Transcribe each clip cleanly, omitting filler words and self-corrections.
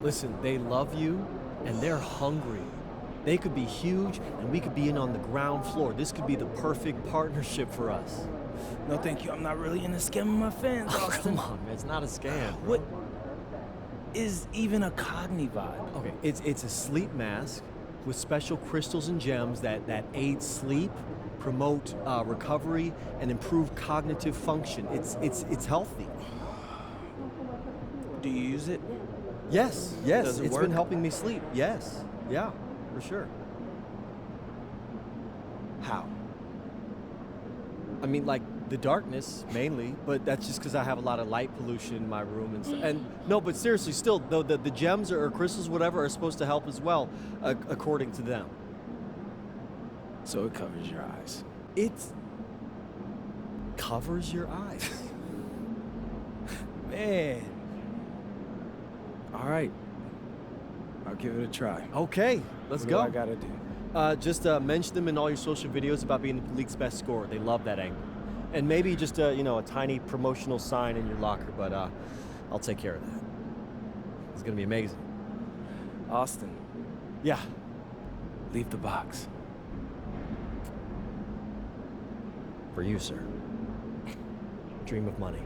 Listen, they love you, and they're hungry. They could be huge, and we could be in on the ground floor. This could be the perfect partnership for us. No, thank you. I'm not really into scamming my fans, Oh, Austin. come on, man. It's not a scam, bro. What is even a Cogni vibe? Okay, it's a sleep mask with special crystals and gems that aid sleep, promote recovery, and improve cognitive function. It's healthy. Do you use it? Yes, Does it it's work? been helping me sleep. Yes, yeah, for sure. How? I mean, like the darkness mainly, but that's just because I have a lot of light pollution in my room and no, but seriously, still, though the gems or crystals, whatever, are supposed to help as well, according to them. So it covers your eyes. It covers your eyes. Man. All right. I'll give it a try. Okay, let's What go. do I gotta do? Just mention them in all your social videos about being the league's best scorer. They love that angle. And maybe just a tiny promotional sign in your locker, but I'll take care of that. It's gonna be amazing. Austin, Yeah. leave the box. For you, sir. Dream of money.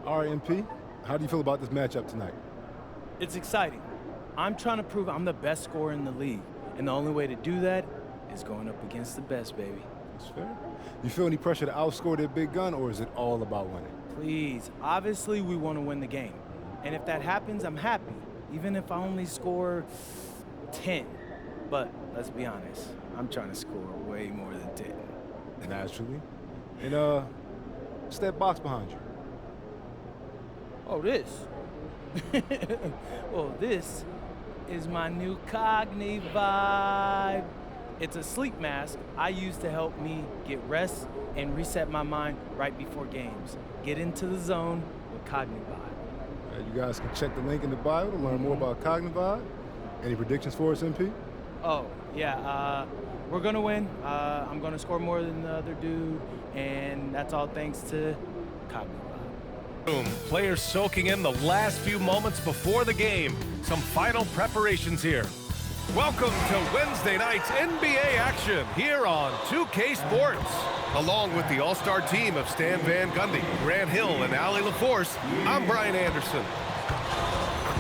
All right, MP, how do you feel about this matchup tonight? It's exciting. I'm trying to prove I'm the best scorer in the league. And the only way to do that is going up against the best, baby. That's fair. You feel any pressure to outscore their big gun, or is it all about winning? Please, obviously we want to win the game. And if that happens, I'm happy. Even if I only score 10. But let's be honest, I'm trying to score way more than 10. Naturally. And, what's that box behind you? Oh, this? Well, this is my new Cogni vibe. It's a sleep mask I use to help me get rest and reset my mind right before games. Get into the zone with Cogni vibe. You guys can check the link in the bio to learn more about Cognivibe. Any predictions for us, MP? Oh, yeah, we're gonna win. I'm gonna score more than the other dude, and that's all thanks to Cogni vibe. Boom. Players soaking in the last few moments before the game. Some final preparations here. Welcome to Wednesday night's NBA action here on 2K Sports. Along with the all-star team of Stan Van Gundy, Grant Hill, and Allie LaForce, I'm Brian Anderson.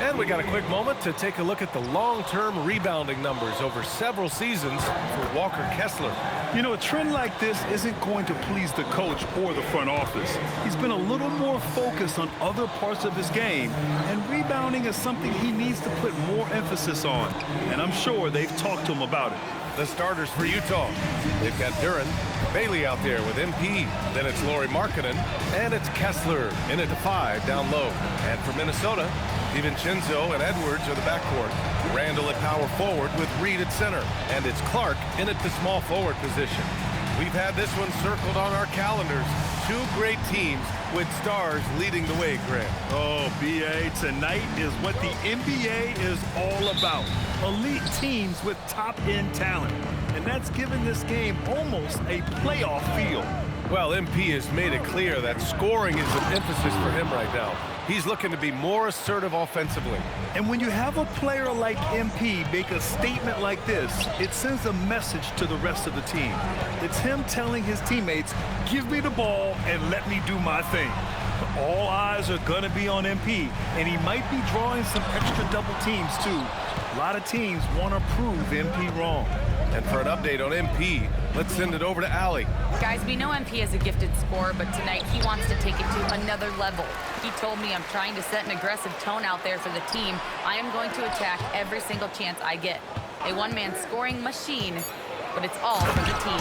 And we got a quick moment to take a look at the long-term rebounding numbers over several seasons for Walker Kessler. You know, a trend like this isn't going to please the coach or the front office. He's been a little more focused on other parts of his game, and rebounding is something he needs to put more emphasis on. And I'm sure they've talked to him about it. The starters for Utah. They've got Duran, Bailey out there with MP. Then it's Lauri Markkanen, and it's Kessler in at the 5 down low. And for Minnesota, DiVincenzo and Edwards are the backcourt. Randall at power forward with Reed at center. And it's Clark in at the small forward position. We've had this one circled on our calendars. Two great teams with stars leading the way, Grant. Oh, BA, tonight is what the NBA is all about. Elite teams with top-end talent. And that's given this game almost a playoff feel. Well, MP has made it clear that scoring is an emphasis for him right now. He's looking to be more assertive offensively. And when you have a player like MP make a statement like this, it sends a message to the rest of the team. It's him telling his teammates, give me the ball and let me do my thing. All eyes are going to be on MP, and he might be drawing some extra double teams too. A lot of teams want to prove MP wrong. And for an update on MP, let's send it over to Allie. Guys, we know MP is a gifted scorer, but tonight he wants to take it to another level. He told me I'm trying to set an aggressive tone out there for the team. I am going to attack every single chance I get. A one-man scoring machine, but it's all for the team.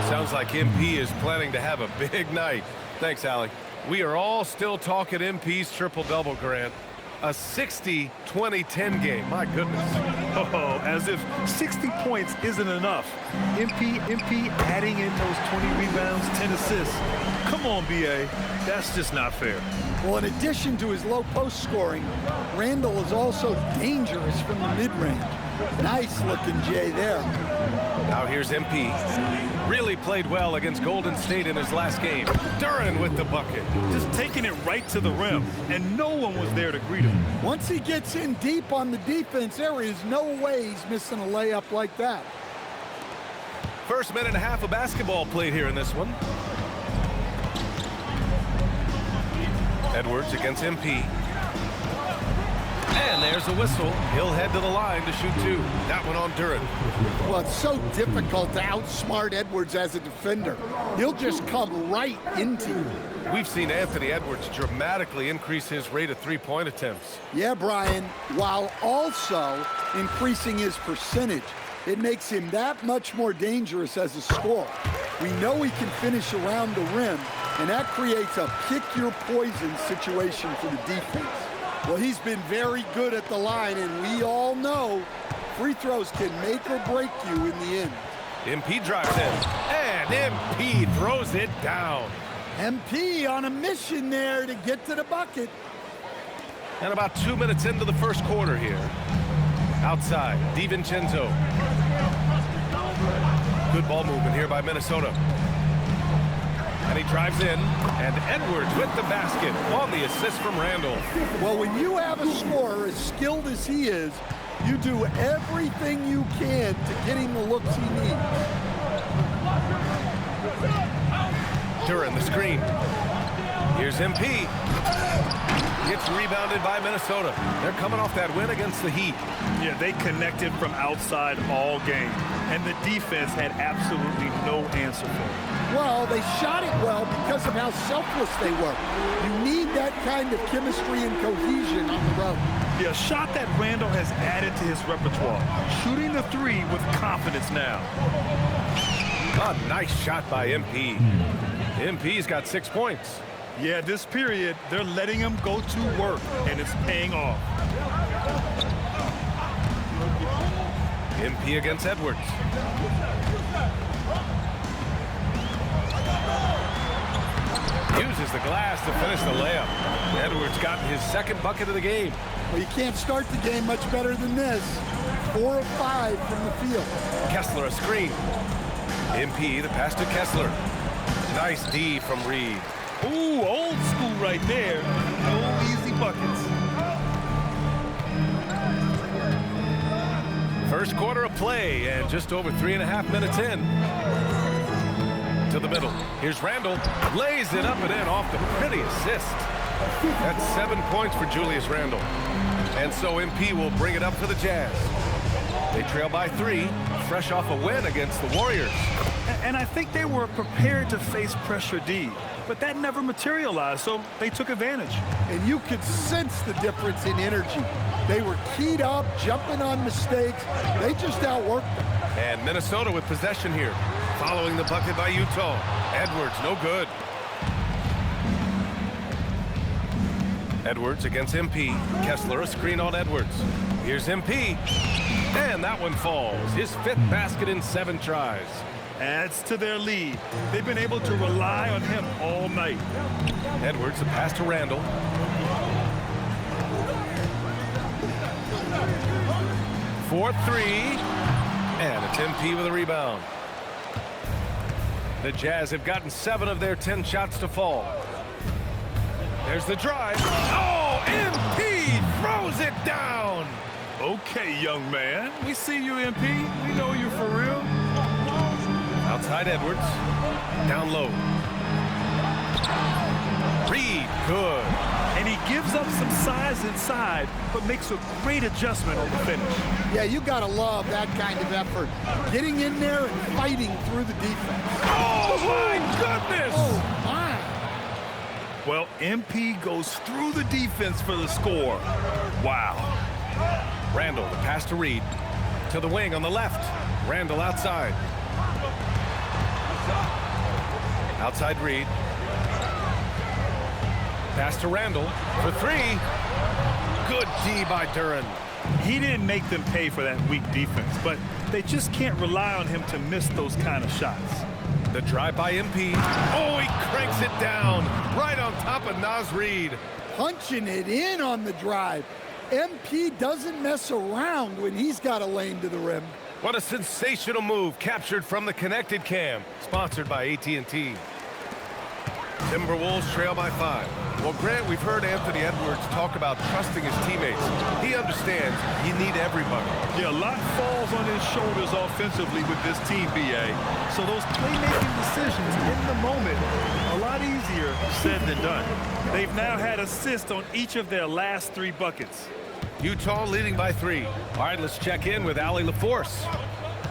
Sounds like MP is planning to have a big night. Thanks, Allie. We are all still talking MP's triple-double, Grant. A 60-20-10 game. My goodness. Oh, as if 60 points isn't enough. MP adding in those 20 rebounds, 10 assists. Come on, BA. That's just not fair. Well, in addition to his low post scoring, Randall is also dangerous from the mid-range. Nice looking Jay there. Now here's MP. Really played well against Golden State in his last game. Duren with the bucket. Just taking it right to the rim, and no one was there to greet him. Once he gets in deep on the defense, there is no way he's missing a layup like that. First minute and a half of basketball played here in this one. Edwards against MP. And there's a whistle. He'll head to the line to shoot two. That one on Duren. Well, it's so difficult to outsmart Edwards as a defender. He'll just come right into you. We've seen Anthony Edwards dramatically increase his rate of three-point attempts. Yeah, Brian, while also increasing his percentage. It makes him that much more dangerous as a scorer. We know he can finish around the rim, and that creates a pick-your-poison situation for the defense. Well, he's been very good at the line, and we all know free throws can make or break you in the end. MP drives in, and MP throws it down. MP on a mission there to get to the bucket. And about 2 minutes into the first quarter here. Outside, DiVincenzo. Good ball movement here by Minnesota. And he drives in, and Edwards with the basket on the assist from Randall. Well, when you have a scorer as skilled as he is, you do everything you can to get him the looks he needs. Duren the screen. Here's MP. Gets rebounded by Minnesota. They're coming off that win against the Heat. Yeah, they connected from outside all game, and the defense had absolutely no answer for it. Well, they shot it well because of how selfless they were. You need that kind of chemistry and cohesion on the road. Yeah, a shot that Randall has added to his repertoire. Shooting the three with confidence now. A nice shot by MP. MP's got 6 points. Yeah, this period, they're letting him go to work, and it's paying off. MP against Edwards. Uses the glass to finish the layup. Edwards got his second bucket of the game. Well, you can't start the game much better than this. 4 of 5 from the field. Kessler a screen. MP, the pass to Kessler. Nice D from Reed. Ooh, old school right there. No easy buckets. First quarter of play, and just over 3.5 minutes in. To the middle. Here's Randall. Lays it up and in off the pretty assist. That's 7 points for Julius Randall. And so MP will bring it up for the Jazz. They trail by 3, fresh off a win against the Warriors. And I think they were prepared to face pressure D, but that never materialized, so they took advantage. And you could sense the difference in energy. They were keyed up, jumping on mistakes. They just outworked them. And Minnesota with possession here. Following the bucket by Utah. Edwards, no good. Edwards against MP. Kessler, a screen on Edwards. Here's MP. And that one falls. His 5th basket in 7 tries. Adds to their lead. They've been able to rely on him all night. Edwards, a pass to Randall. For 3. And it's MP with a rebound. The Jazz have gotten 7 of their 10 shots to fall. There's the drive. Oh, MP throws it down. Okay, young man. We see you, MP. We know you for real. Outside Edwards. Down low. Reed, good. And he gives up some size inside, but makes a great adjustment on the finish. Yeah, you got to love that kind of effort. Getting in there and fighting through the defense. Oh, my goodness! Oh, my. Well, MP goes through the defense for the score. Wow. Randall, the pass to Reed. To the wing on the left. Randall outside. Outside Reed. Pass to Randall for 3. Good D by Duren. He didn't make them pay for that weak defense, but they just can't rely on him to miss those kind of shots. The drive by MP. Oh, he cranks it down right on top of Naz Reid. Punching it in on the drive. MP doesn't mess around when he's got a lane to the rim. What a sensational move captured from the connected cam, sponsored by AT&T. Timberwolves trail by 5. Well, Grant, we've heard Anthony Edwards talk about trusting his teammates. He understands you need everybody. Yeah, a lot falls on his shoulders offensively with this team, BA. So those playmaking decisions in the moment, a lot easier said than done. They've now had assists on each of their last 3 buckets. Utah leading by 3. All right, let's check in with Allie LaForce.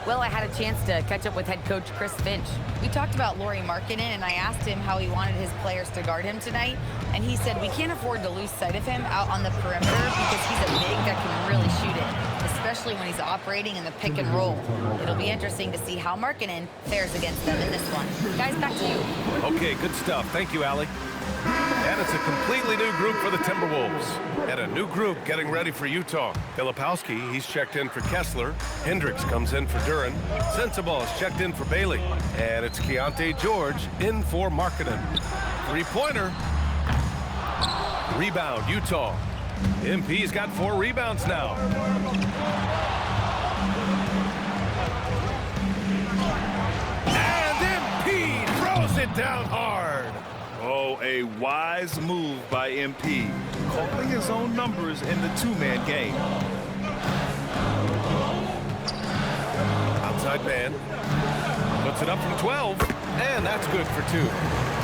Well, I had a chance to catch up with head coach Chris Finch. We talked about Lauri Markkanen, and I asked him how he wanted his players to guard him tonight, and he said we can't afford to lose sight of him out on the perimeter because he's a big that can really shoot it, especially when he's operating in the pick and roll. It'll be interesting to see how Markkanen fares against them in this one. Guys, back to you. Okay, good stuff. Thank you, Allie. And it's a completely new group for the Timberwolves. And a new group getting ready for Utah. Filipowski, he's checked in for Kessler. Hendricks comes in for Duran. Sensabaugh is checked in for Bailey. And it's Keontae George in for Markkanen. 3-pointer. Rebound, Utah. MP's got 4 rebounds now. And MP throws it down hard. Oh, a wise move by MP, calling his own numbers in the 2-man game. Outside man. Puts it up from 12, and that's good for 2.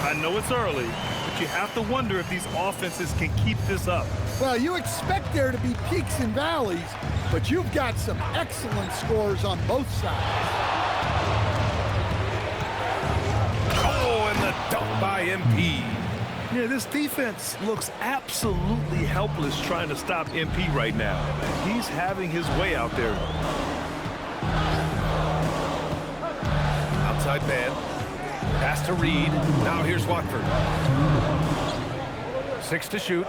I know it's early, but you have to wonder if these offenses can keep this up. Well, you expect there to be peaks and valleys, but you've got some excellent scores on both sides. Dunk by MP. Yeah, this defense looks absolutely helpless trying to stop MP right now. He's having his way out there. Outside man. Pass to Reed. Now here's Watford. 6 to shoot.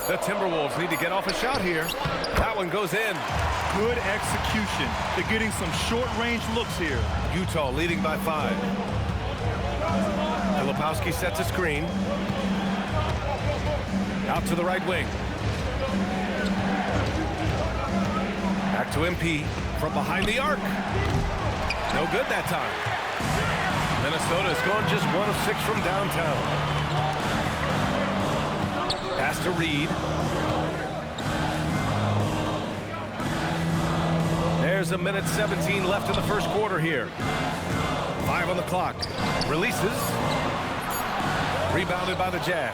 The Timberwolves need to get off a shot here. That one goes in. Good execution. They're getting some short-range looks here. Utah leading by 5. Filipowski sets a screen. Out to the right wing. Back to MP from behind the arc. No good that time. Minnesota is going just 1 of 6 from downtown. Pass to Reed. There's a minute 17 left in the first quarter here. 5 on the clock. Releases. Rebounded by the Jazz.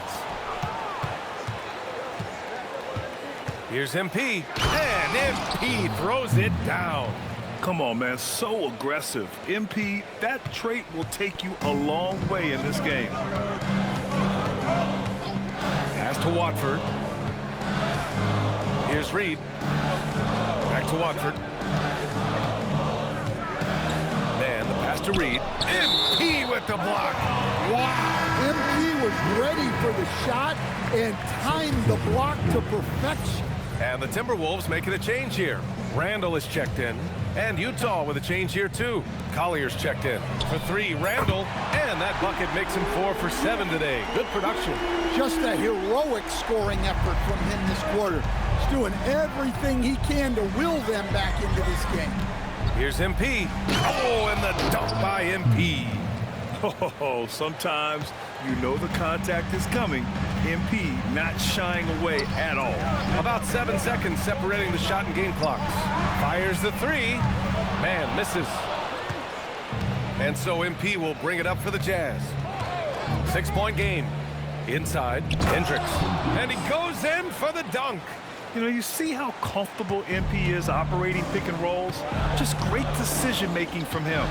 Here's MP. And MP throws it down. Come on, man. So aggressive. MP, that trait will take you a long way in this game. Pass to Watford. Here's Reed. Back to Watford. Man, the pass to Reed. MP with the block. Wow. MP was ready for the shot and timed the block to perfection. And the Timberwolves making a change here. Randall is checked in. And Utah with a change here, too. Collier's checked in. For 3, Randall. And that bucket makes him 4 for 7 today. Good production. Just a heroic scoring effort from him this quarter. He's doing everything he can to will them back into this game. Here's MP. Oh, and the dunk by MP. Oh, sometimes you know the contact is coming. MP not shying away at all. About 7 seconds separating the shot and game clocks. Fires the 3. Man, misses. And so MP will bring it up for the Jazz. 6-point game. Inside, Hendricks. And he goes in for the dunk. You know, you see how comfortable MP is operating pick and rolls? Just great decision-making from him.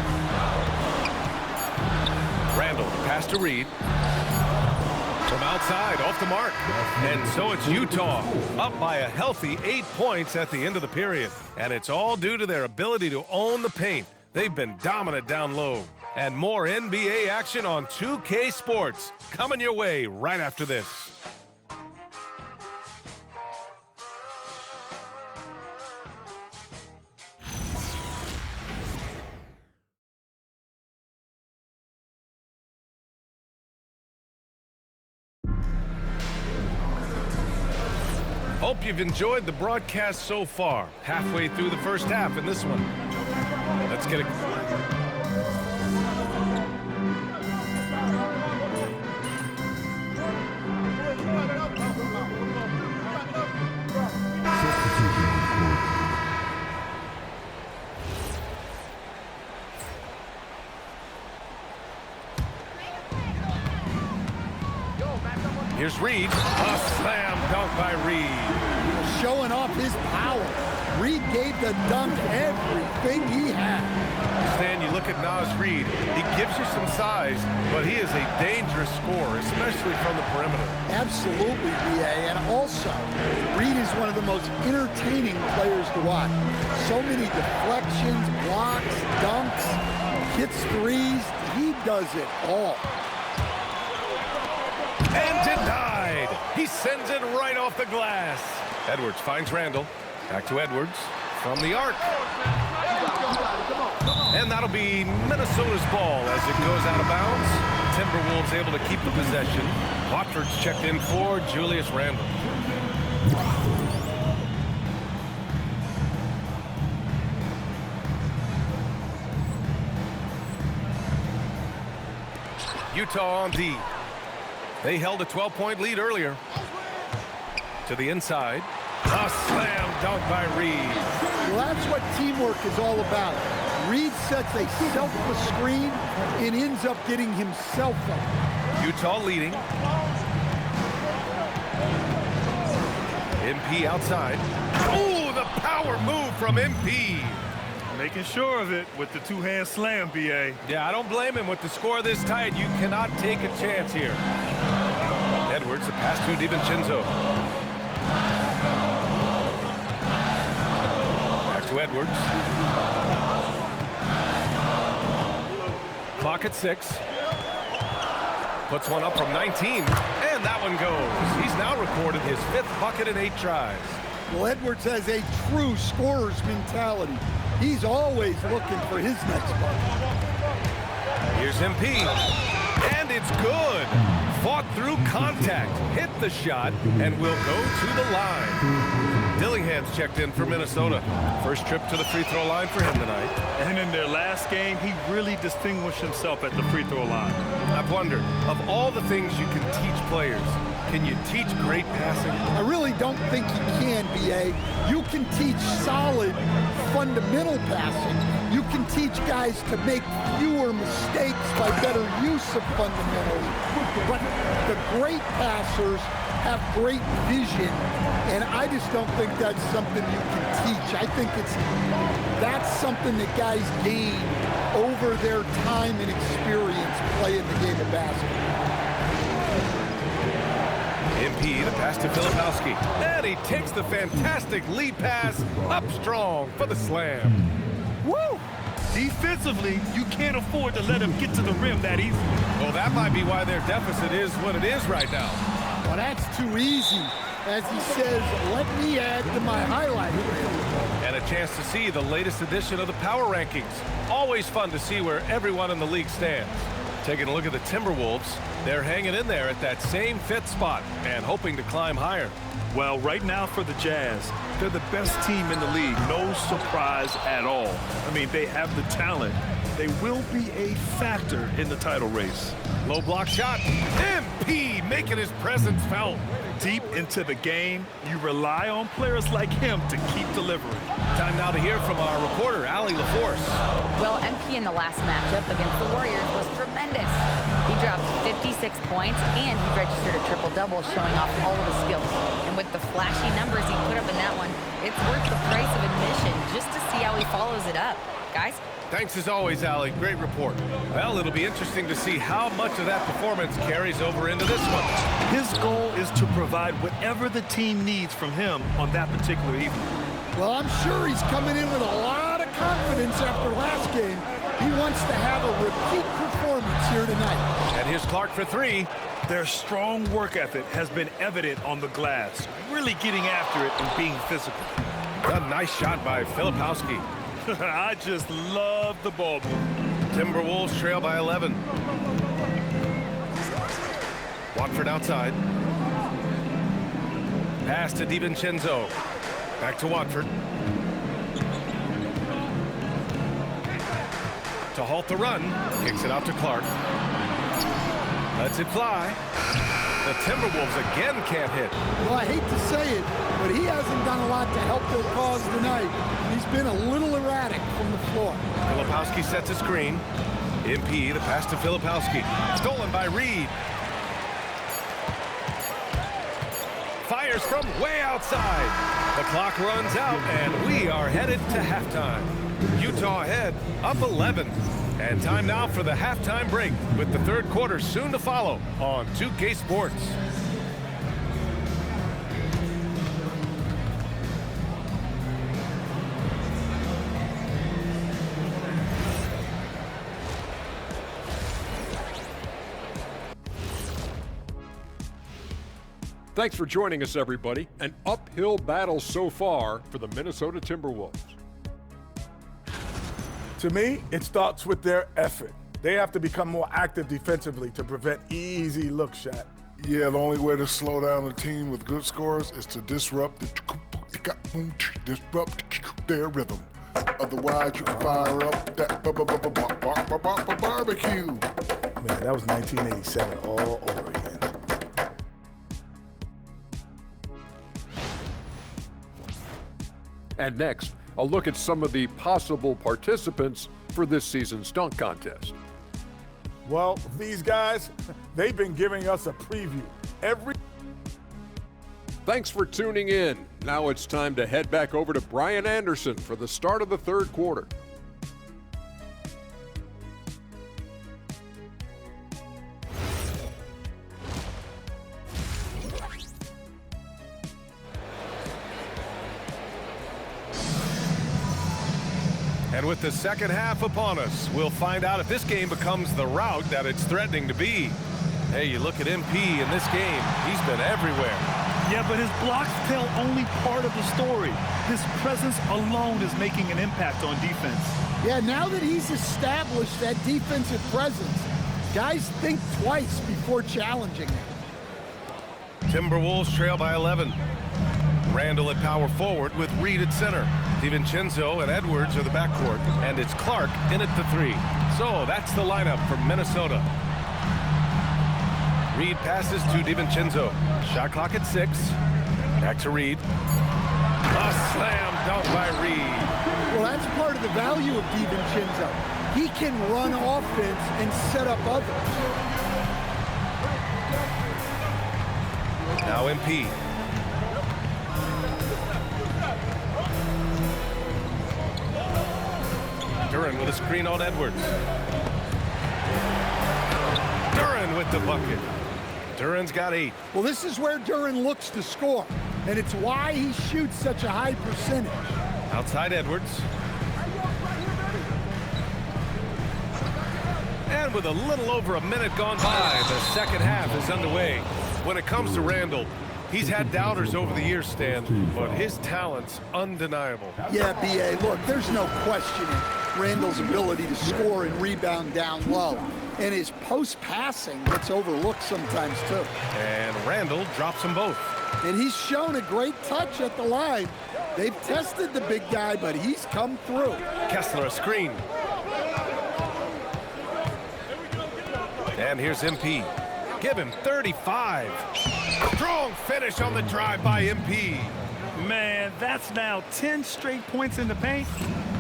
Randall, pass to Reed. From outside, off the mark. And so it's Utah, up by a healthy 8 points at the end of the period. And it's all due to their ability to own the paint. They've been dominant down low. And more NBA action on 2K Sports coming your way right after this. Hope you've enjoyed the broadcast so far. Halfway through the first half in this one. Let's get it. Here's Reed. A slam dunk by Reed. Showing off his power. Reed gave the dunk everything he had. Stan, you look at Naz Reed. He gives you some size, but he is a dangerous scorer, especially from the perimeter. Absolutely, B.A. And also, Reed is one of the most entertaining players to watch. So many deflections, blocks, dunks, hits threes. He does it all. And denied. He sends it right off the glass. Edwards finds Randall. Back to Edwards from the arc. And that'll be Minnesota's ball as it goes out of bounds. Timberwolves able to keep the possession. Watford's checked in for Julius Randall. Utah on D. They held a 12-point lead earlier. To the inside. A slam dunk by Reed. Well, that's what teamwork is all about. Reed sets a selfless screen and ends up getting himself up. Utah leading. MP outside. Oh, the power move from MP. Making sure of it with the two-hand slam, B.A. Yeah, I don't blame him. With the score this tight, you cannot take a chance here. Edwards, a pass to DiVincenzo. Back to Edwards. Clock at 6. Puts one up from 19, and that one goes. He's now recorded his 5th bucket in 8 tries. Well, Edwards has a true scorer's mentality. He's always looking for his next bucket. Here's MP, and it's good. Fought through contact, hit the shot, and will go to the line. Dillingham's checked in for Minnesota. First trip to the free throw line for him tonight. And in their last game, he really distinguished himself at the free throw line. I've wondered, of all the things you can teach players, can you teach great passing? I really don't think you can, B.A. You can teach solid, fundamental passing. You can teach guys to make fewer mistakes by better use of fundamentals. But the great passers have great vision, and I just don't think that's something you can teach. I think that's something that guys gain over their time and experience playing the game of basketball. MP, the pass to Filipowski. And he takes the fantastic lead pass up strong for the slam. Woo! Defensively, you can't afford to let him get to the rim that easily. Well, that might be why their deficit is what it is right now. Well, that's too easy. As he says, let me add to my highlight reel. And a chance to see the latest edition of the power rankings. Always fun to see where everyone in the league stands. Taking a look at the Timberwolves, they're hanging in there at that same 5th spot and hoping to climb higher. Well, right now for the Jazz, they're the best team in the league. No surprise at all. I mean, they have the talent. They will be a factor in the title race. Low block shot. MP making his presence felt. Deep into the game, you rely on players like him to keep delivering. Time now to hear from our reporter, Allie LaForce. Well, MP in the last matchup against the Warriors was tremendous. He dropped 56 points and he registered a triple-double, showing off all of his skills. And with the flashy numbers he put up in that one, it's worth the price of admission just to see how he follows it up. Guys? Thanks as always, Allie. Great report. Well, it'll be interesting to see how much of that performance carries over into this one. His goal is to provide whatever the team needs from him on that particular evening. Well, I'm sure he's coming in with a lot of confidence after last game. He wants to have a repeat performance here tonight. And here's Clark for 3. Their strong work ethic has been evident on the glass, really getting after it and being physical. A nice shot by Filipowski. I just love the ball move. Timberwolves trail by 11. Watford outside. Pass to DiVincenzo. Back to Watford. To halt the run. Kicks it out to Clark. Lets it fly. The Timberwolves again can't hit. Well, I hate to say it, but he hasn't done a lot to help their cause tonight. He's been a little erratic from the floor. Filipowski sets a screen. MP, the pass to Filipowski. Stolen by Reed. Fires from way outside. The clock runs out, and we are headed to halftime. Utah ahead, up 11. And time now for the halftime break, with the third quarter soon to follow on 2K Sports. Thanks for joining us, everybody. An uphill battle so far for the Minnesota Timberwolves. To me, it starts with their effort. They have to become more active defensively to prevent easy look shot. Yeah, the only way to slow down a team with good scores is to disrupt their rhythm. Otherwise, you can fire up that barbecue. Man, that was 1987 all over again. And next, a look at some of the possible participants for this season's dunk contest. Well, these guys, they've been giving us a preview. Thanks for tuning in. Now it's time to head back over to Brian Anderson for the start of the third quarter. And with the second half upon us, we'll find out if this game becomes the rout that it's threatening to be. Hey, you look at MP in this game, he's been everywhere. Yeah, but his blocks tell only part of the story. His presence alone is making an impact on defense. Yeah, now that he's established that defensive presence, guys think twice before challenging him. Timberwolves trail by 11. Randall at power forward with Reed at center. DiVincenzo and Edwards are the backcourt, and it's Clark in at the three. So that's the lineup for Minnesota. Reed passes to DiVincenzo. Shot clock at 6. Back to Reed. A slam dunk by Reed. Well, that's part of the value of DiVincenzo. He can run offense and set up others. Now MP. Duren with a screen on Edwards. Duren with the bucket. Duren's got 8. Well, this is where Duren looks to score, and it's why he shoots such a high percentage. Outside Edwards. And with a little over a minute gone by, the second half is underway. When it comes to Randall, he's had doubters over the years, Stan, but his talent's undeniable. Yeah, B.A., look, there's no questioning Randall's ability to score and rebound down low. And his post-passing gets overlooked sometimes, too. And Randall drops them both. And he's shown a great touch at the line. They've tested the big guy, but he's come through. Kessler a screen. And here's MP. Give him 35. Strong finish on the drive by MP. Man, that's now 10 straight points in the paint.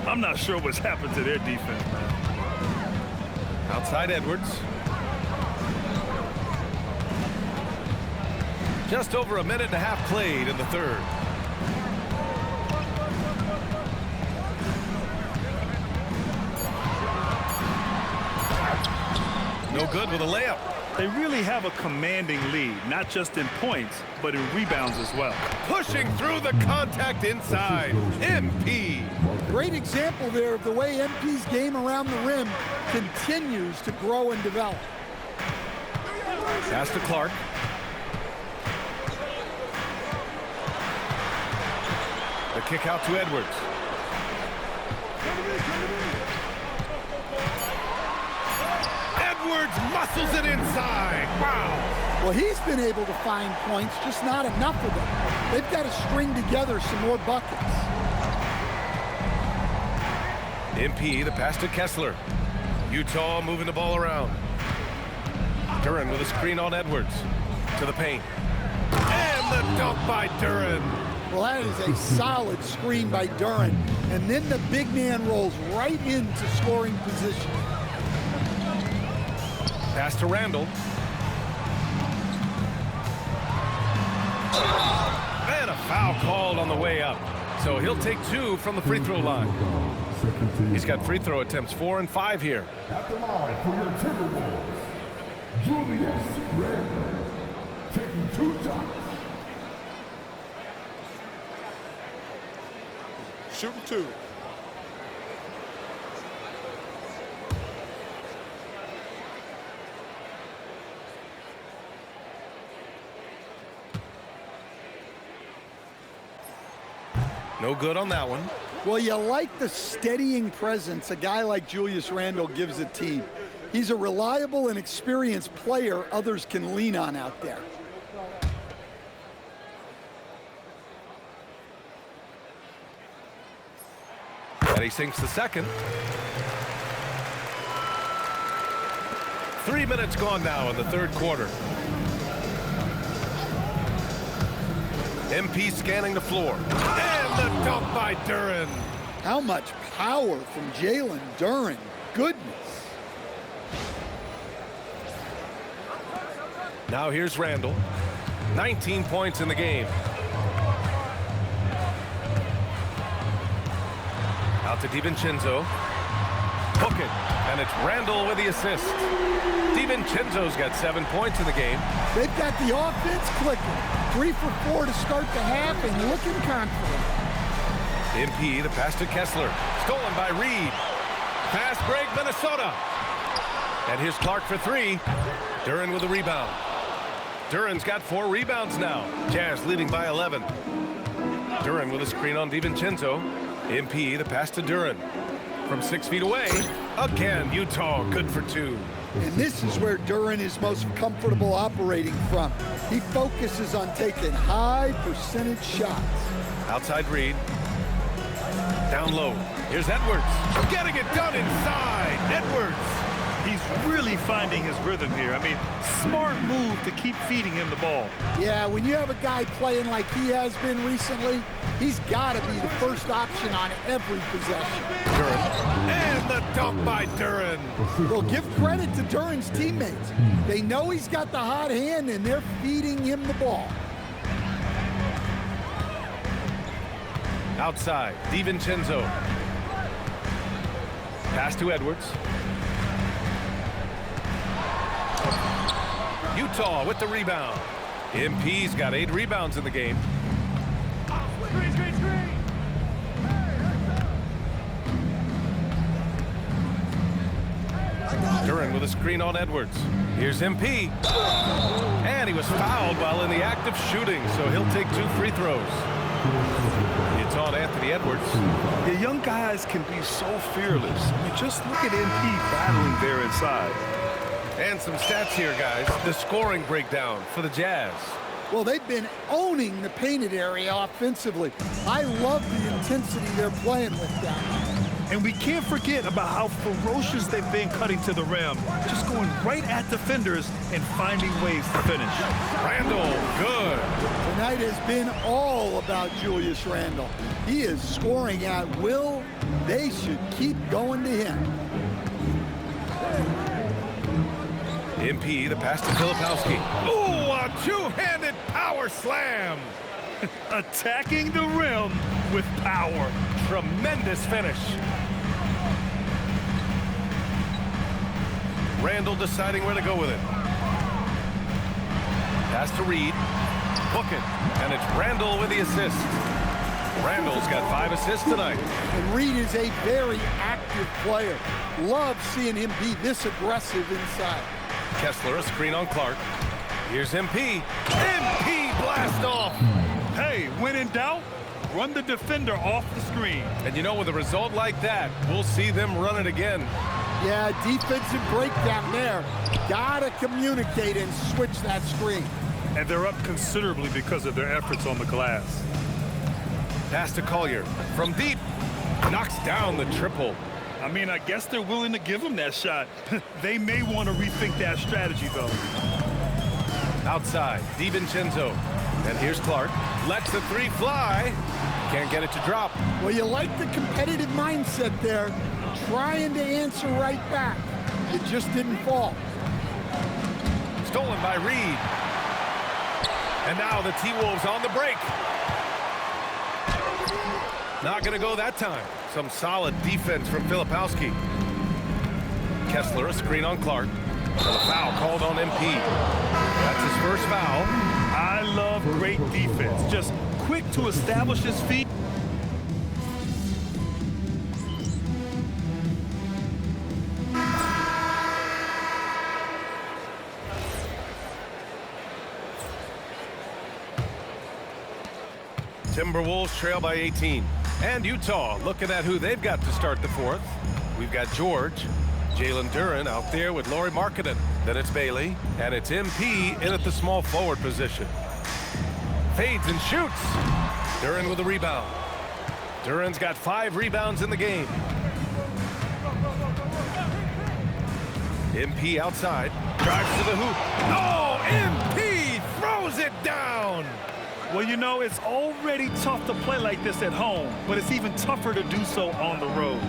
I'm not sure what's happened to their defense, man. Outside Edwards. Just over a minute and a half played in the third. No good with a layup. They really have a commanding lead, not just in points, but in rebounds as well. Pushing through the contact inside. MP. Great example there of the way MP's game around the rim continues to grow and develop. Pass to Clark. The kick out to Edwards. Edwards muscles it inside. Wow. Well, he's been able to find points, just not enough of them. They've got to string together some more buckets. MP, the pass to Kessler. Utah moving the ball around. Duren with a screen on Edwards. To the paint. And the dunk by Duren. Well, that is a solid screen by Duren. And then the big man rolls right into scoring position. Pass to Randall. And a foul called on the way up. So he'll take 2 from the free throw line. He's got free throw attempts 4 and 5 here. At the line for your Timberwolves, Julius Randle, taking 2 shots. Shooting 2. No good on that one. Well, you like the steadying presence a guy like Julius Randle gives a team. He's a reliable and experienced player others can lean on out there. And he sinks the second. 3 minutes gone now in the third quarter. MP scanning the floor. And the dunk by Duren. How much power from Jalen Duren. Goodness. Now here's Randall. 19 points in the game. Out to DiVincenzo. Hook it. And it's Randall with the assist. DiVincenzo's got 7 points in the game. They've got the offense clicking. 3 for 4 to start the half and looking confident. MP, the pass to Kessler. Stolen by Reed. Fast break, Minnesota. And here's Clark for 3. Duren with a rebound. Duren's got 4 rebounds now. Jazz leading by 11. Duren with a screen on DiVincenzo. MP, the pass to Duren. From 6 feet away. Again, Utah good for 2. And this is where Duren is most comfortable operating from. He focuses on taking high percentage shots. Outside Reed. Down low. Here's Edwards. Getting it done inside. Edwards. He's really finding his rhythm here. I mean, smart move to keep feeding him the ball. Yeah, when you have a guy playing like he has been recently, he's got to be the first option on every possession. Duren. And the dunk by Duren. Well, give credit to Duren's teammates. They know he's got the hot hand, and they're feeding him the ball. Outside, DiVincenzo. Pass to Edwards. Utah with the rebound. MP's got 8 rebounds in the game. Duren with a screen on Edwards. Here's MP. And he was fouled while in the act of shooting, so he'll take 2 free throws. It's on Anthony Edwards. The young guys can be so fearless. I mean, just look at MP battling there inside. And some stats here, guys. The scoring breakdown for the Jazz. Well, they've been owning the painted area offensively. I love the intensity they're playing with down there. And we can't forget about how ferocious they've been cutting to the rim. Just going right at defenders and finding ways to finish. Randall, good. Tonight has been all about Julius Randle. He is scoring at will. They should keep going to him. MP, the pass to Filipowski. Ooh, a two-handed power slam. Attacking the rim with power. Tremendous finish. Randall deciding where to go with it. Pass to Reed. Hook it. And it's Randall with the assist. Randall's got 5 assists tonight. And Reed is a very active player. Love seeing him be this aggressive inside. Kessler, a screen on Clark. Here's MP. MP blast off. Hey, when in doubt, run the defender off the screen. And you know, with a result like that, we'll see them run it again. Yeah, defensive breakdown there. Gotta communicate and switch that screen. And they're up considerably because of their efforts on the glass. Pass to Collier from deep. Knocks down the triple. I mean, I guess they're willing to give him that shot. They may want to rethink that strategy, though. Outside, DiVincenzo. And here's Clark. Lets the three fly. Can't get it to drop. Well, you like the competitive mindset there, trying to answer right back. It just didn't fall. Stolen by Reed. And now the T-Wolves on the break. Not going to go that time. Some solid defense from Filipowski. Kessler, a screen on Clark. And a foul called on MP. That's his first foul. I love great defense. Just quick to establish his feet. Timberwolves trail by 18. And Utah looking at who they've got to start the fourth. We've got George, Jalen Duren out there with Lauri Markkanen. Then it's Bailey, and it's MP in at the small forward position. Fades and shoots. Duren with a rebound. Duren's got 5 rebounds in the game. MP outside, drives to the hoop. Oh, MP throws it down. Well, you know, it's already tough to play like this at home, but it's even tougher to do so on the road.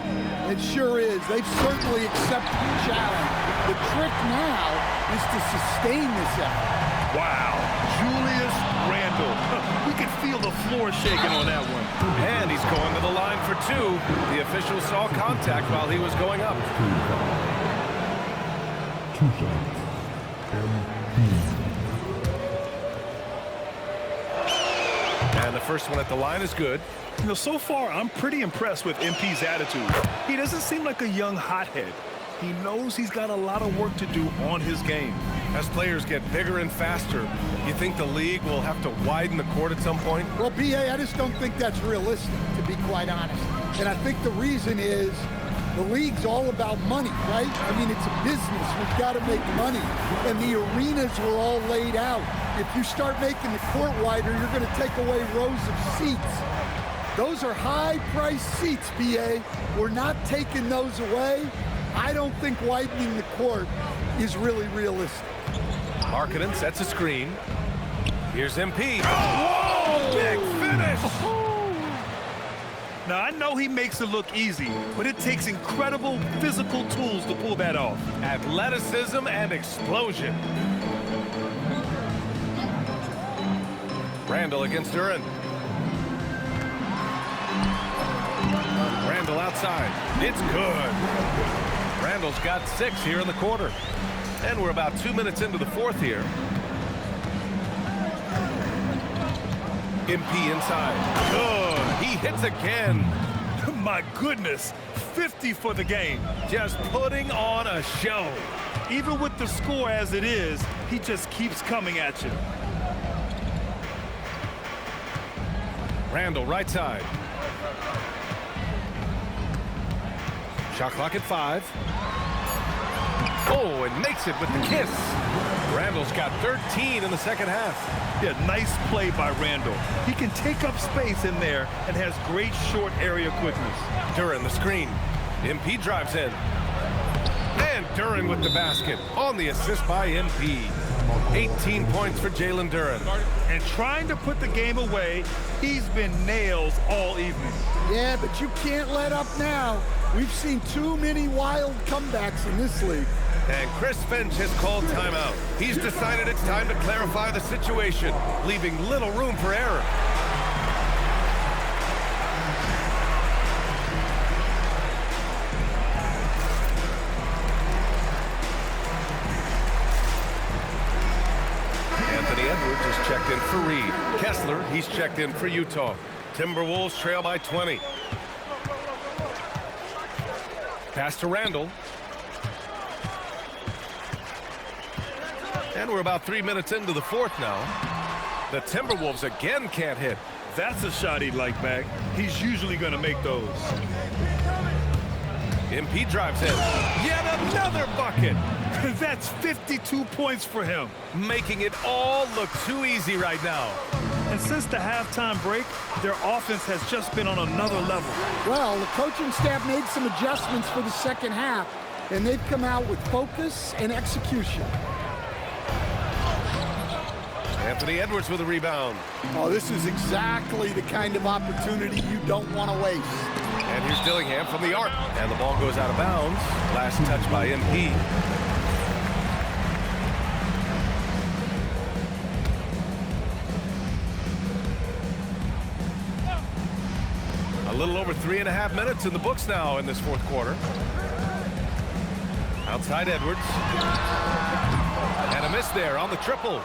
It sure is. They've certainly accepted the challenge. The trick now is to sustain this effort. Wow, Julius Randle. We could feel the floor shaking on that one. And he's going to the line for 2. The official saw contact while he was going up. 2 shots. MP. And the first one at the line is good. You know, so far, I'm pretty impressed with MP's attitude. He doesn't seem like a young hothead. He knows he's got a lot of work to do on his game. As players get bigger and faster, you think the league will have to widen the court at some point? Well, B.A., I just don't think that's realistic, to be quite honest. And I think the reason is the league's all about money, right? I mean, it's a business. We've got to make money. And the arenas were all laid out. If you start making the court wider, you're going to take away rows of seats. Those are high-priced seats, B.A. We're not taking those away. I don't think widening the court is really realistic. Markkanen sets a screen. Here's MP. Whoa! Big finish! Now, I know he makes it look easy, but it takes incredible physical tools to pull that off. Athleticism and explosion. Randle against Duren. Randle outside. It's good. Randle's got 6 here in the quarter. And we're about 2 minutes into the fourth here. MP inside. Good. He hits again. My goodness. 50 for the game. Just putting on a show. Even with the score as it is, he just keeps coming at you. Randle right side. Shot clock at 5. Oh, and makes it with the kiss. Randle's got 13 in the second half. Yeah, nice play by Randle. He can take up space in there and has great short area quickness. Duren the screen. MP drives in. And Duren with the basket on the assist by MP. 18 points for Jalen Duren. And trying to put the game away, he's been nails all evening. Yeah, but you can't let up now. We've seen too many wild comebacks in this league. And Chris Finch has called timeout. He's decided it's time to clarify the situation, leaving little room for error. Anthony Edwards is checked in for Reed. Kessler, he's checked in for Utah. Timberwolves trail by 20. Pass to Randle. And we're about 3 minutes into the fourth now. The Timberwolves again can't hit. That's a shot he'd like back. He's usually going to make those. MP drives in. Yet another bucket. That's 52 points for him. Making it all look too easy right now. And since the halftime break, their offense has just been on another level. Well, the coaching staff made some adjustments for the second half, and they've come out with focus and execution. Anthony Edwards with a rebound. Oh, this is exactly the kind of opportunity you don't want to waste. And here's Dillingham from the arc. And the ball goes out of bounds. Last touch by MP. A little over 3.5 minutes in the books now in this fourth quarter. Outside Edwards. And a miss there on the triple.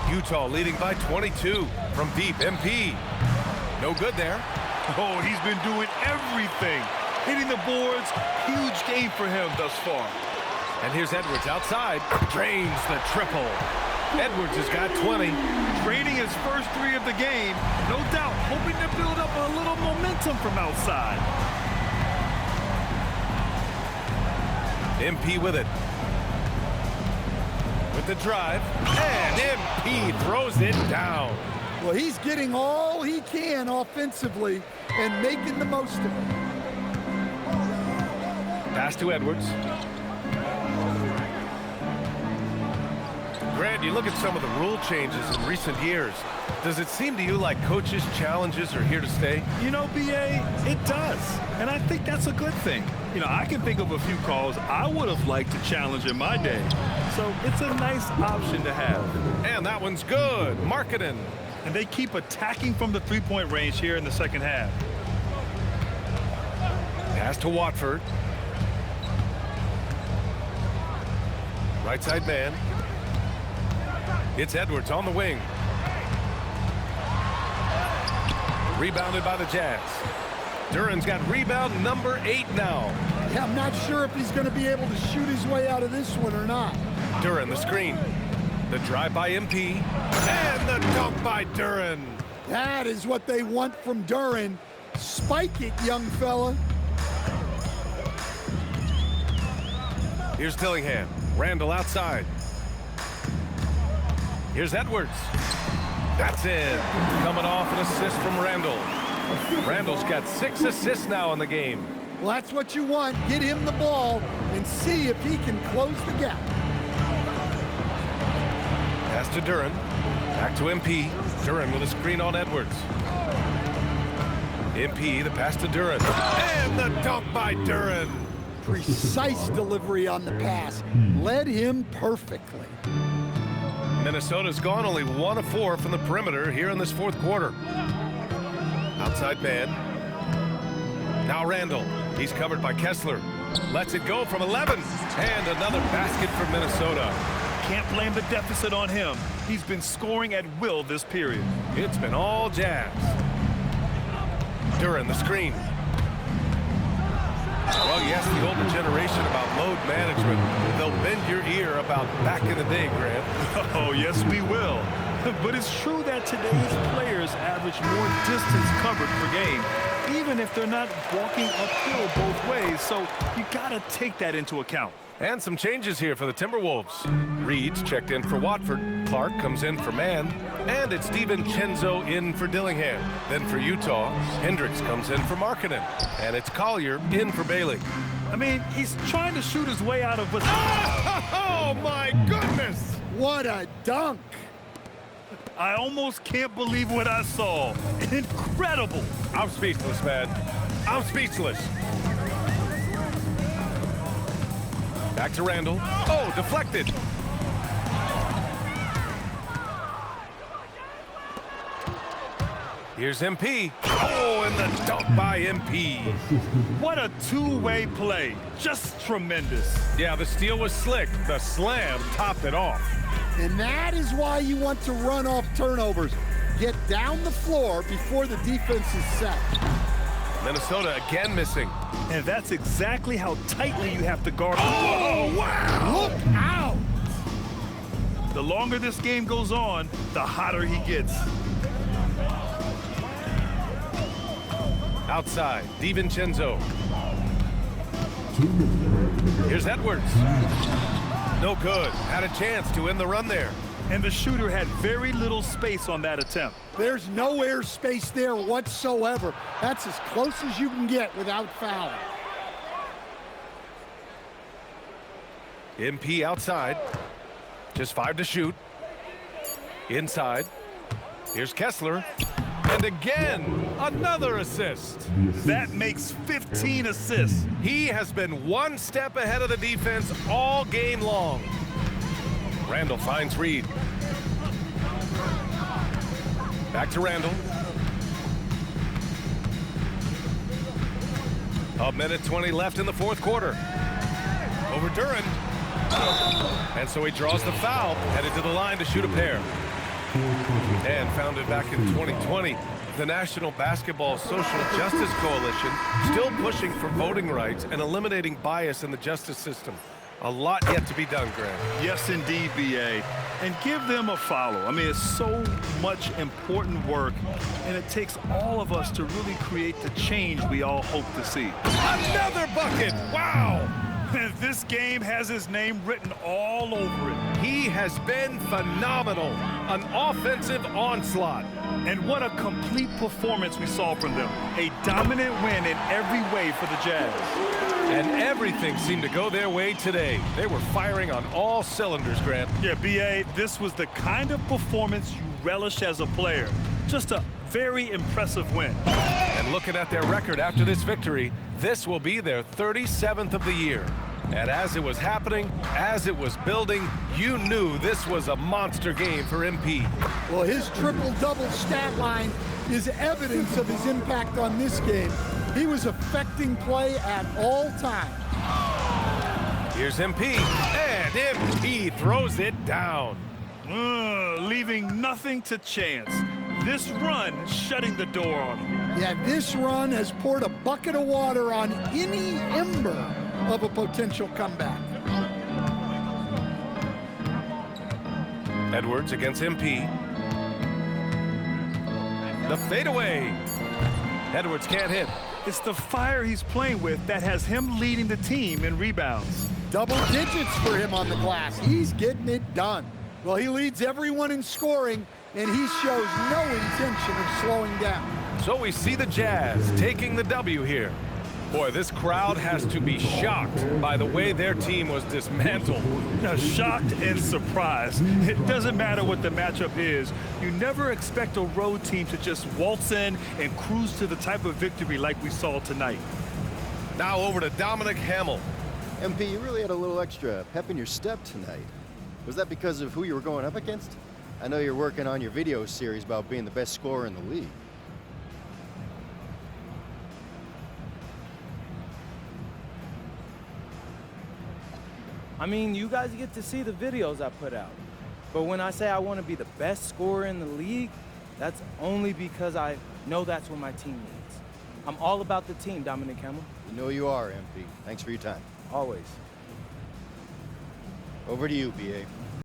Utah leading by 22 from deep. MP. No good there. Oh, he's been doing everything. Hitting the boards, huge game for him thus far. And here's Edwards outside. Drains the triple. Edwards has got 20. Draining his first 3 of the game. No doubt, hoping to build up a little momentum from outside. MP with it. With the drive. And MP throws it down. Well, he's getting all he can offensively and making the most of it. Pass to Edwards. Grant, you look at some of the rule changes in recent years. Does it seem to you like coaches' challenges are here to stay? You know, BA, it does. And I think that's a good thing. You know, I can think of a few calls I would have liked to challenge in my day. So it's a nice option to have. And that one's good. Marketing. And they keep attacking from the three-point range here in the second half. Pass to Watford. Right side man. It's Edwards on the wing. Rebounded by the Jazz. Duran's got rebound number 8 now. Yeah, I'm not sure if he's going to be able to shoot his way out of this one or not. Duran, the screen. The drive by MP. And the dunk by Duran. That is what they want from Duran. Spike it, young fella. Here's Dillingham. Randall outside. Here's Edwards. That's it. Coming off an assist from Randall. Randall's got 6 assists now in the game. Well, that's what you want. Get him the ball and see if he can close the gap. Pass to Duran. Back to MP. Duran with a screen on Edwards. MP, the pass to Duran. And the dunk by Duran. Precise delivery on the pass. Led him perfectly. Minnesota's gone only 1 of 4 from the perimeter here in this fourth quarter. Outside man. Now Randall. He's covered by Kessler. Lets it go from 11. And another basket for Minnesota. Can't blame the deficit on him. He's been scoring at will this period. It's been all Jazz. Duran, the screen. Well, yes, the older generation about load management. They'll bend your ear about back in the day, Grant. Oh, yes, we will. But it's true that today's players average more distance covered per game, even if they're not walking uphill both ways. So you got to take that into account. And some changes here for the Timberwolves. Reed's checked in for Watford. Clark comes in for Mann. And it's DiVincenzo in for Dillingham. Then for Utah, Hendricks comes in for Markkanen. And it's Collier in for Bailey. I mean, he's trying to shoot his way out of what's... Oh, my goodness! What a dunk! I almost can't believe what I saw. Incredible! I'm speechless, man. I'm speechless. Back to Randall. Oh, deflected. Here's MP. Oh, and the dunk by MP. What a two-way play. Just tremendous. Yeah, the steal was slick. The slam topped it off. And that is why you want to run off turnovers. Get down the floor before the defense is set. Minnesota again missing. And that's exactly how tightly you have to guard. Oh, wow! Look out! The longer this game goes on, the hotter he gets. Outside, DiVincenzo. Here's Edwards. No good. Had a chance to end the run there. And the shooter had very little space on that attempt. There's no air space there whatsoever. That's as close as you can get without fouling. MP outside. Just 5 to shoot. Inside. Here's Kessler. And again, another assist. That makes 15 assists. He has been one step ahead of the defense all game long. Randall finds Reed. Back to Randall. A minute 20 left in the fourth quarter. Over Duran. And so he draws the foul, headed to the line to shoot a pair. And founded back in 2020, the National Basketball Social Justice Coalition, still pushing for voting rights and eliminating bias in the justice system. A lot yet to be done, Grant. Yes, indeed, BA. And give them a follow. I mean, it's so much important work, and it takes all of us to really create the change we all hope to see. Another bucket! Wow! And this game has his name written all over it. He has been phenomenal. An offensive onslaught. And what a complete performance we saw from them. A dominant win in every way for the Jazz. And everything seemed to go their way today. They were firing on all cylinders, Grant. Yeah, BA, this was the kind of performance you relish as a player. Just a very impressive win. And looking at their record after this victory, this will be their 37th of the year. And as it was happening, as it was building, you knew this was a monster game for MP. Well, his triple-double stat line is evidence of his impact on this game. He was affecting play at all times. Here's MP, and MP throws it down. Leaving nothing to chance. This run shutting the door on him. Yeah, this run has poured a bucket of water on any ember of a potential comeback. Edwards against MP. The fadeaway. Edwards can't hit. It's the fire he's playing with that has him leading the team in rebounds. Double digits for him on the glass. He's getting it done. Well, he leads everyone in scoring, and he shows no intention of slowing down. So we see the Jazz taking the W here. Boy, this crowd has to be shocked by the way their team was dismantled. Shocked and surprised. It doesn't matter what the matchup is. You never expect a road team to just waltz in and cruise to the type of victory like we saw tonight. Now over to Dominic Hamill. MP, you really had a little extra pep in your step tonight. Was that because of who you were going up against? I know you're working on your video series about being the best scorer in the league. I mean, you guys get to see the videos I put out. But when I say I want to be the best scorer in the league, that's only because I know that's what my team needs. I'm all about the team, Dominic Hamill. You know you are, MP. Thanks for your time. Always. Over to you, BA.